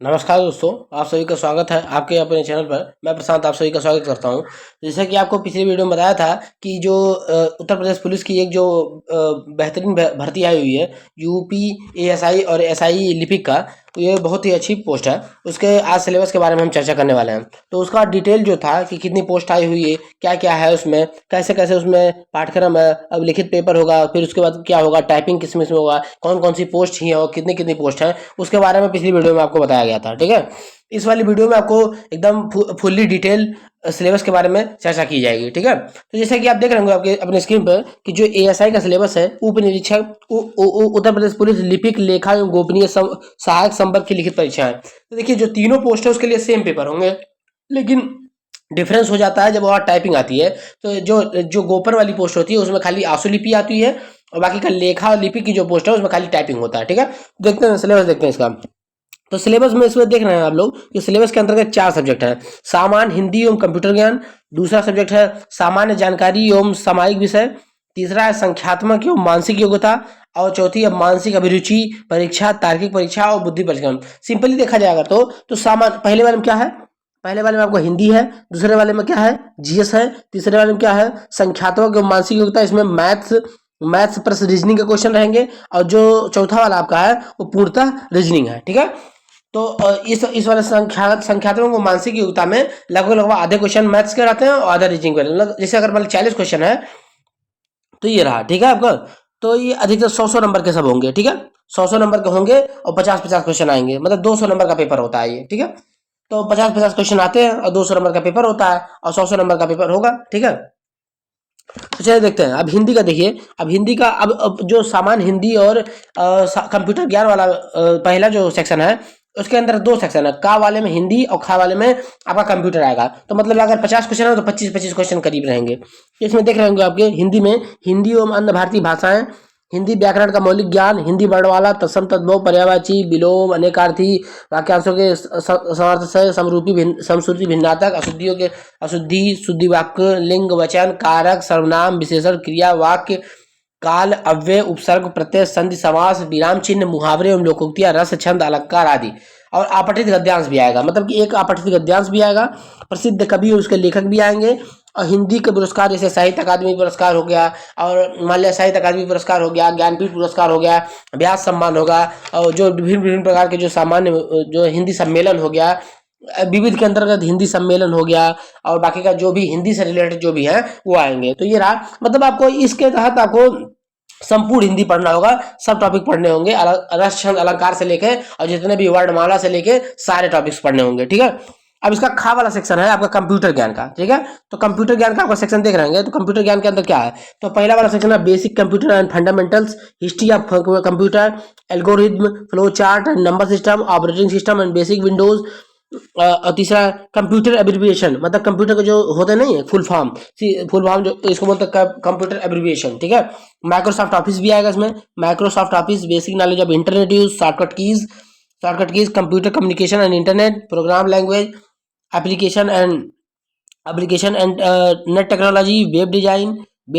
नमस्कार दोस्तों, आप सभी का स्वागत है आपके अपने चैनल पर। मैं प्रशांत आप सभी का स्वागत करता हूं। जैसा कि आपको पिछली वीडियो में बताया था कि जो उत्तर प्रदेश पुलिस की एक जो बेहतरीन भर्ती आई हुई है, यूपी एएसआई और एसआई लिपिक का, तो ये बहुत ही अच्छी पोस्ट है। उसके आज सिलेबस के बारे में हम चर्चा करने वाले हैं। तो उसका डिटेल जो था कि कितनी पोस्ट आई हुई है, क्या क्या है उसमें, कैसे कैसे उसमें पाठ्यक्रम है, अब लिखित पेपर होगा, फिर उसके बाद क्या होगा, टाइपिंग किस में होगा, कौन कौन सी पोस्ट ही है और कितनी कितनी पोस्ट है, उसके बारे में पिछली वीडियो में आपको बताया गया था। ठीक है, इस वाली वीडियो में आपको एकदम फुल्ली डिटेल सिलेबस के बारे में चर्चा की जाएगी। ठीक है, तो जैसा कि आप देख रहे होंगे आपके अपने स्क्रीन पर कि जो एएसआई का सिलेबस है, उप निरीक्षक उत्तर प्रदेश पुलिस लिपिक लेखा एवं गोपनीय सहायक संवर्ग की लिखित परीक्षा है। तो देखिए, जो तीनों पोस्ट है उसके लिए सेम पेपर होंगे, लेकिन डिफरेंस हो जाता है जब वहाँ टाइपिंग आती है। तो जो जो गोपन वाली पोस्ट होती है उसमें खाली आंसुलिपि आती है, और बाकी का लेखा और लिपि की जो पोस्ट है उसमें खाली टाइपिंग होता है। ठीक है, देखते हैं सिलेबस, देखते हैं इसका। तो सिलेबस में इसमें देख रहे हैं आप लोग कि सिलेबस के अंतर्गत 4 सब्जेक्ट हैं। सामान्य हिंदी एवं कंप्यूटर ज्ञान, दूसरा सब्जेक्ट है सामान्य जानकारी एवं सामायिक विषय, तीसरा है संख्यात्मक एवं मानसिक योग्यता, और चौथी है मानसिक अभिरुचि परीक्षा, तार्किक परीक्षा और बुद्धि परीक्षा। सिंपली देखा जाएगा तो सामान्य पहले वाले में क्या है, पहले वाले में आपको हिंदी है, दूसरे वाले में क्या है, जीएस है, तीसरे वाले में क्या है, संख्यात्मक एवं मानसिक योग्यता, इसमें मैथ्स प्लस रीजनिंग के क्वेश्चन रहेंगे, और जो चौथा वाला आपका है वो पूर्णतः रीजनिंग है। ठीक है, तो इस वाले संख्यात्मक व मानसिक योग्यता में लगभग आधे क्वेश्चन मैथ्स के रहते हैं और आधा रीजनिंग के रहते हैं। मतलब जैसे अगर मान 40 क्वेश्चन है तो ये रहा। ठीक है आपका, तो ये अधिकतर 100 नंबर के सब होंगे। ठीक है, 100 नंबर के होंगे और 50 क्वेश्चन आएंगे, मतलब 200 नंबर का पेपर होता है ये। ठीक है, तो 50 क्वेश्चन आते हैं और 200 नंबर का पेपर होता है और 100 नंबर का पेपर होगा। ठीक है, तो चलिए देखते हैं। अब हिंदी का देखिए, अब हिंदी का अब जो सामान्य हिंदी और कंप्यूटर ज्ञान वाला पहला जो सेक्शन है, उसके अंदर 2 सेक्शन है। का वाले में हिंदी और खा वाले में आपका कंप्यूटर आएगा। तो मतलब अगर 50 क्वेश्चन है तो 25 क्वेश्चन करीब रहेंगे। इसमें देख रहे होंगे आपके हिंदी में हिंदी एवं अन्य भारतीय भाषाएं, हिंदी व्याकरण का मौलिक ज्ञान, हिंदी वर्णमाला, तत्सम तद्भव, पर्यायवाची, विलोम, अनेकार्थी, वाक्यांशों के समर्थ से समरूपी समश्रुति भिन्नातक, अशुद्धियों के अशुद्धि, शुद्धि वाक्य, लिंग वचन, कारक, सर्वनाम, विशेषण, क्रिया, वाक्य, काल, अव्यय, उपसर्ग, प्रत्यय, संधि, समास, विराम चिन्ह, मुहावरे एवं लोकोक्तियां, रस, छंद, अलंकार आदि। और आपठित गद्यांश भी आएगा, मतलब कि एक आपठित गद्यांश भी आएगा, प्रसिद्ध कवि और उसके लेखक भी आएंगे, और हिंदी के पुरस्कार जैसे साहित्य अकादमी पुरस्कार हो गया, और मान लिया साहित्य अकादमी पुरस्कार हो गया, ज्ञानपीठ पुरस्कार हो गया, व्यास सम्मान होगा, और जो विभिन्न विभिन्न प्रकार के जो सामान्य जो हिंदी सम्मेलन हो गया, विविध के अंतर्गत हिंदी सम्मेलन हो गया, और बाकी का जो भी हिंदी से रिलेटेड जो भी है वो आएंगे। तो ये रहा, मतलब आपको इसके तहत आपको संपूर्ण हिंदी पढ़ना होगा, सब टॉपिक पढ़ने होंगे, रस छंद अलंकार से लेके और जितने भी वर्णमाला से लेके सारे टॉपिक्स पढ़ने होंगे। ठीक है, अब इसका खा वाला सेक्शन है आपका कंप्यूटर ज्ञान का। ठीक है, तो कंप्यूटर ज्ञान का आपका सेक्शन देख रहे हैं। तो कंप्यूटर ज्ञान के अंदर क्या है, तो पहला वाला सेक्शन है basic computer and fundamentals, history of computer, algorithm, flow chart and number system, operating system and basic Windows. और तीसरा कंप्यूटर एब्रिविएशन, मतलब कंप्यूटर के जो होते नहीं है फुल फॉर्म जो इसको बोलते हैं कंप्यूटर एब्रिविएशन। ठीक है, माइक्रोसॉफ्ट ऑफिस भी आएगा इसमें, Microsoft office, basic knowledge of internet use, shortcut keys, computer communication and internet, programme language, application and net technology, web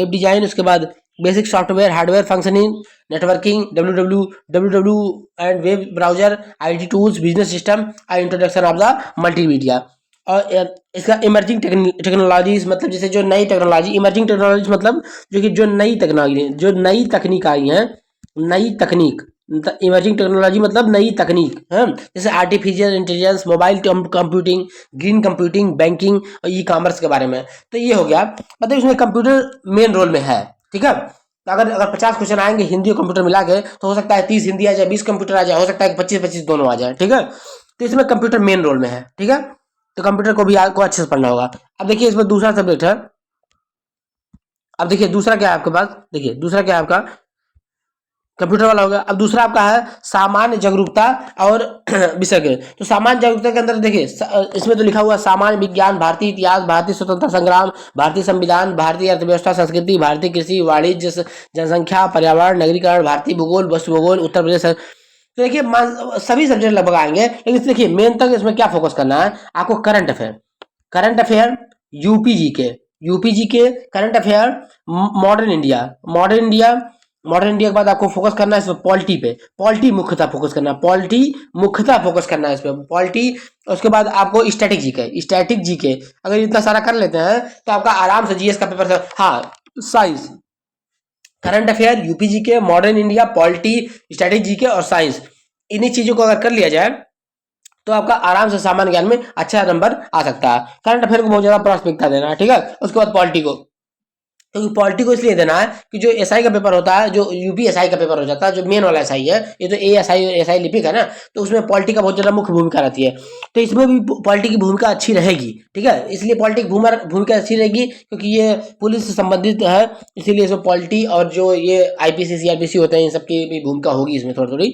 design, उसके बाद basic software hardware functioning, networking, W and web browser, IT tools, business system और introduction of the multimedia. और इसका emerging technologies, मतलब जैसे जो नई technology, emerging technologies मतलब जो कि जो नई टेक्नोलॉजी, जो नई तकनीक आई है, नई तकनीक, इमर्जिंग टेक्नोलॉजी मतलब नई तकनीक है, जैसे artificial intelligence, mobile computing, green computing, banking और ई कॉमर्स के बारे में। तो ये हो गया, मतलब इसमें कंप्यूटर मेन रोल में है। ठीक है, तो अगर 50 क्वेश्चन आएंगे हिंदी और कंप्यूटर मिला के, तो हो सकता है 30 हिंदी आ जाए, 20 कंप्यूटर आ जाए, हो सकता है 25 दोनों आ जाए। ठीक है, तो इसमें कंप्यूटर मेन रोल में है। ठीक है, तो कंप्यूटर को भी आपको अच्छे से पढ़ना होगा। अब देखिए इसमें दूसरा सब्जेक्ट है, अब देखिए दूसरा क्या है आपके पास, देखिए दूसरा क्या है आपका, कंप्यूटर वाला हो गया। अब दूसरा आपका है सामान्य जागरूकता और विषय के। तो सामान्य जागरूकता के अंदर देखिए इसमें तो लिखा हुआ सामान्य विज्ञान, भारतीय इतिहास, भारतीय स्वतंत्रता संग्राम, भारतीय संविधान, भारतीय अर्थव्यवस्था, संस्कृति, भारतीय कृषि, वाणिज्य, जनसंख्या, पर्यावरण, नगरीकरण, भारतीय भूगोल, वस्तु भूगोल, उत्तर प्रदेश। तो देखिए सभी सब्जेक्ट लगभग आएंगे, लेकिन देखिए मेन तक इसमें क्या फोकस करना है आपको, करंट अफेयर, यूपी जी के current affair, modern India, modern India के बाद आपको फोकस करना है इस पॉलिटी पे, पॉलिटी मुख्यतः फोकस करना है, पॉलिटी मुख्यतः फोकस करना है इस पे पॉलिटी। उसके बाद आपको स्टैटिक जीके, स्टैटिक जीके अगर इतना सारा कर लेते हैं तो आपका आराम से जीएस का पेपर। हाँ, science, current affair, UP GK, modern India, polity, static GK और साइंस, इन्हीं चीजों को अगर कर लिया जाए तो आपका आराम से सामान्य ज्ञान में अच्छा नंबर आ सकता है। करंट अफेयर को बहुत ज्यादा प्राथमिकता देना है, ठीक है। उसके बाद पॉलिटी को, क्योंकि पॉलिटी को इसलिए देना है कि जो एसआई का पेपर होता है, जो यूपी एसआई का पेपर हो जाता है, जो मेन वाला एसआई है, ये तो एएसआई एसआई लिपिक है ना, तो उसमें पॉलिटी का बहुत ज्यादा मुख्य भूमिका रहती है। तो इसमें भी पॉलिटी की भूमिका अच्छी रहेगी, ठीक है। इसलिए पॉलिटी की भूमिका अच्छी रहेगी क्योंकि ये पुलिस से संबंधित है, इसीलिए इसमें पॉलिटी और जो ये आईपीसी सीआरपीसी होते हैं इन सबकी भी भूमिका होगी इसमें थोड़ी थोड़ी।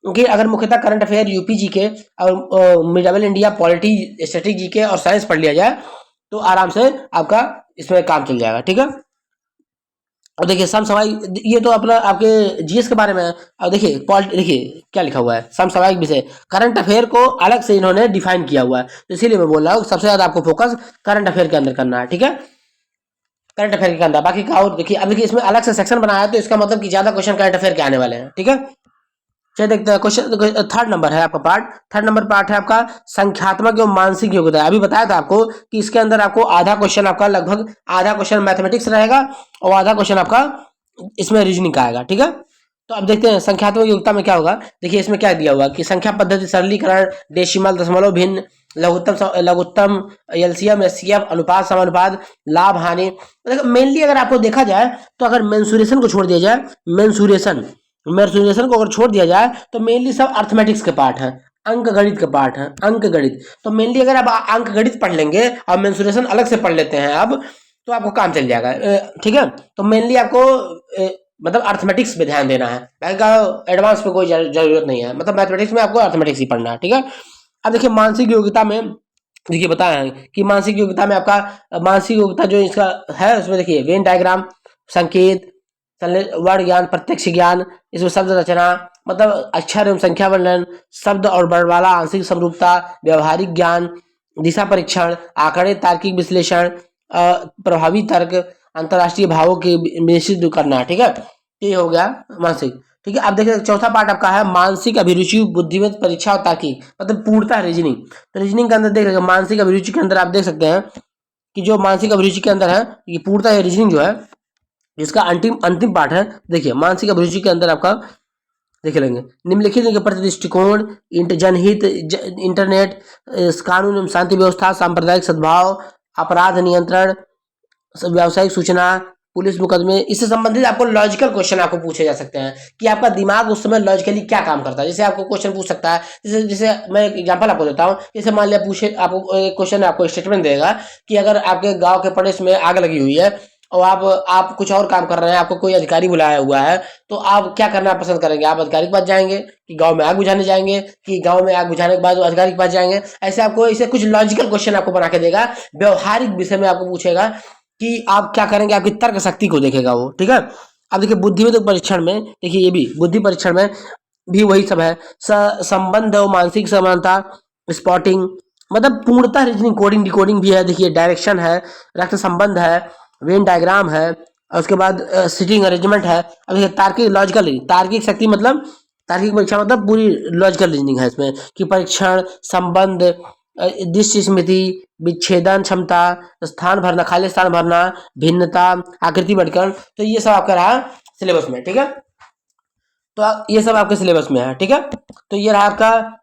क्योंकि अगर मुख्यतः करंट अफेयर, यूपी जीके और मिडाबल इंडिया, पॉलिटी, स्टैटिक जीके और साइंस पढ़ लिया जाए तो आराम से आपका इसमें काम चल जाएगा, ठीक है। और देखिए समसामयिक, ये तो अपना आपके जीएस के बारे में है। अब देखिए पॉलिटी, देखिए क्या लिखा हुआ है, समसामयिक विषय, करंट अफेयर को अलग से इन्होंने डिफाइन किया हुआ है, तो इसीलिए मैं बोल रहा हूँ सबसे ज्यादा आपको फोकस करंट अफेयर के अंदर करना है, ठीक है। करंट अफेयर के अंदर बाकी का और देखिए, अब देखिए इसमें अलग से सेक्शन बनाया है तो इसका मतलब कि ज्यादा क्वेश्चन करंट अफेयर के आने वाले हैं, ठीक है। चलिए देखते हैं क्वेश्चन। थर्ड नंबर है आपका पार्ट, थर्ड नंबर पार्ट है आपका संख्यात्मक एवं मानसिक योग्यता। अभी बताया था आपको कि इसके अंदर आपको आधा क्वेश्चन आपका, लगभग आधा क्वेश्चन मैथमेटिक्स रहेगा और आधा क्वेश्चन आपका इसमें रीजनिंग का आएगा, ठीक है। तो अब देखते हैं संख्यात्मक योग्यता में क्या होगा। देखिए इसमें क्या दिया हुआ कि संख्या पद्धति, सरलीकरण, डेसिमल, दशमलव भिन्न, लघुत्तम, एलसीएम, एचसीएफ, अनुपात, समानुपात, लाभ हानि। मेनली अगर आपको देखा जाए तो अगर मेंसुरेशन को छोड़ दिया जाए, मेंसुरेशन को अगर छोड़ दिया जाए तो मेनली सब अर्थमेटिक्स के पार्ट है, अंक गणित के पार्ट है, अंक गणित। तो मेनली अगर आप अंक गणित पढ़ लेंगे और मेंसुरेशन अलग से पढ़ लेते हैं अब, तो आपको काम चल जाएगा, ठीक है। तो मेनली आपको मतलब अर्थमेटिक्स पे ध्यान देना है, बाकी का एडवांस पे कोई जरूरत नहीं है, मतलब मैथमेटिक्स में आपको अर्थमेटिक्स ही पढ़ना है, ठीक है। अब देखिए मानसिक योग्यता में, देखिए बताया है कि मानसिक योग्यता में आपका मानसिक योग्यता जो इसका है उसमें देखिए वेन डायग्राम, संकेत, वर्ण ज्ञान, प्रत्यक्ष ज्ञान, इसमें शब्द रचना, मतलब अक्षर एवं संख्या वर्णन, शब्द और वर्णमाला, आंशिक समरूपता, व्यवहारिक ज्ञान, दिशा परीक्षण, आंकड़े, तार्किक विश्लेषण, प्रभावी तर्क, अंतरराष्ट्रीय भावों के निश्चित करना, ठीक है। ये हो गया मानसिक, ठीक है। अब देखिए चौथा पार्ट आपका है मानसिक अभिरुचि, बुद्धिमत्ता परीक्षा और तार्किक, मतलब पूर्णता रीजनिंग। तो रीजनिंग के अंदर देख रहे मानसिक अभिरुचि के अंदर आप देख सकते हैं कि जो मानसिक अभिरुचि के अंदर है ये पूर्णता रीजनिंग जो है, जिसका अंतिम अंतिम पार्ट है। देखिए मानसिक अभिरुचि के अंदर आपका देख लेंगे निम्नलिखित के प्रति दृष्टिकोण, जनहित, इंटरनेट, कानून एवं शांति व्यवस्था, सांप्रदायिक सद्भाव, अपराध नियंत्रण, व्यावसायिक सूचना, पुलिस मुकदमे, इससे संबंधित आपको लॉजिकल क्वेश्चन आपको पूछे जा सकते हैं कि आपका दिमाग उस समय लॉजिकली क्या काम करता है। जैसे आपको क्वेश्चन पूछ सकता है, जैसे जैसे मैं एक एग्जांपल आपको देता हूँ। जैसे मान लिया पूछे आपको एक क्वेश्चन, आपको स्टेटमेंट देगा कि अगर आपके गांव के पड़ोस में आग लगी हुई है और आप कुछ और काम कर रहे हैं, आपको कोई अधिकारी बुलाया हुआ है, तो आप क्या करना पसंद करेंगे? आप अधिकारी के पास जाएंगे कि गांव में आग बुझाने जाएंगे, कि गांव में आग बुझाने के बाद अधिकारी के पास जाएंगे? ऐसे आपको ऐसे कुछ लॉजिकल क्वेश्चन आपको बना के देगा, व्यवहारिक विषय में आपको पूछेगा कि आप क्या करेंगे, आपकी तर्क शक्ति को देखेगा वो, ठीक है। अब देखिए बुद्धिमत्ता परीक्षण में, देखिए ये भी बुद्धि परीक्षण में भी वही सब है, संबंध और मानसिक समानता, स्पॉटिंग, मतलब पूर्णता रीजनिंग, कोडिंग डिकोडिंग भी है। देखिए डायरेक्शन है, रक्त संबंध है, वेन डायग्राम है, और उसके बाद सिटिंग अरेंजमेंट है। अब देखिए तार्किक, लॉजिकल, तार्किक शक्ति मतलब तार्किक परीक्षा मतलब पूरी लॉजिकल रीजनिंग है इसमें, कि परीक्षण, संबंध, दृश्य स्मृति, विच्छेदन क्षमता, स्थान भरना, खाली स्थान भरना, भिन्नता, आकृति वर्गीकरण। तो ये सब आपका रहा सिलेबस में, ठीक है। तो ये सब आपके सिलेबस में है, ठीक है। तो ये रहा आपका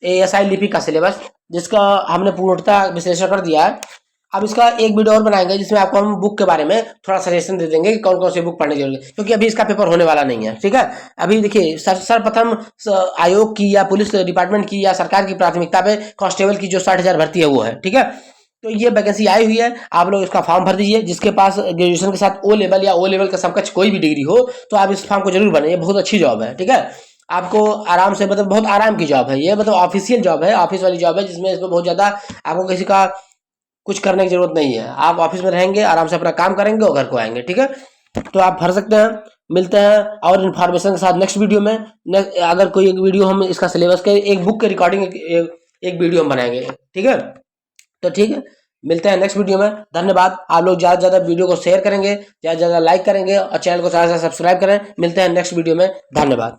एएसआई लिपि का सिलेबस, जिसका हमने पूर्णतः विश्लेषण कर दिया है। अब इसका एक वीडियो और बनाएंगे जिसमें आपको हम बुक के बारे में थोड़ा सजेशन दे देंगे कि कौन कौन सी बुक पढ़ने की जरूरत है, क्योंकि अभी इसका पेपर होने वाला नहीं है, ठीक है। अभी देखिए सर्वप्रथम आयोग की या पुलिस डिपार्टमेंट की या सरकार की प्राथमिकता पे कांस्टेबल की जो 60,000 भर्ती है वो है, ठीक है। तो ये वैकेंसी आई हुई है, आप लोग इसका फॉर्म भर दीजिए। जिसके पास ग्रेजुएशन के साथ ओ लेवल या ओ लेवल का समकक्ष कोई भी डिग्री हो तो आप इस फॉर्म को जरूर भरें, ये बहुत अच्छी जॉब है, ठीक है। आपको आराम से, मतलब बहुत आराम की जॉब है ये, मतलब ऑफिशियल जॉब है, ऑफिस वाली जॉब है, जिसमें इसमें बहुत ज्यादा आपको किसी का कुछ करने की जरूरत नहीं है। आप ऑफिस में रहेंगे, आराम से अपना काम करेंगे और घर को आएंगे, ठीक है। तो आप भर सकते हैं। मिलते हैं और इन्फॉर्मेशन के साथ नेक्स्ट वीडियो में। अगर कोई एक वीडियो हम इसका सिलेबस के, एक बुक के रिकॉर्डिंग, एक वीडियो हम बनाएंगे, ठीक है। तो ठीक है, मिलते हैं नेक्स्ट वीडियो में। धन्यवाद। आप लोग ज़्यादा से ज़्यादा वीडियो को शेयर करेंगे, ज़्यादा से ज़्यादा लाइक करेंगे और चैनल को ज़्यादा से ज़्यादा सब्सक्राइब करें। मिलते हैं नेक्स्ट वीडियो में। धन्यवाद।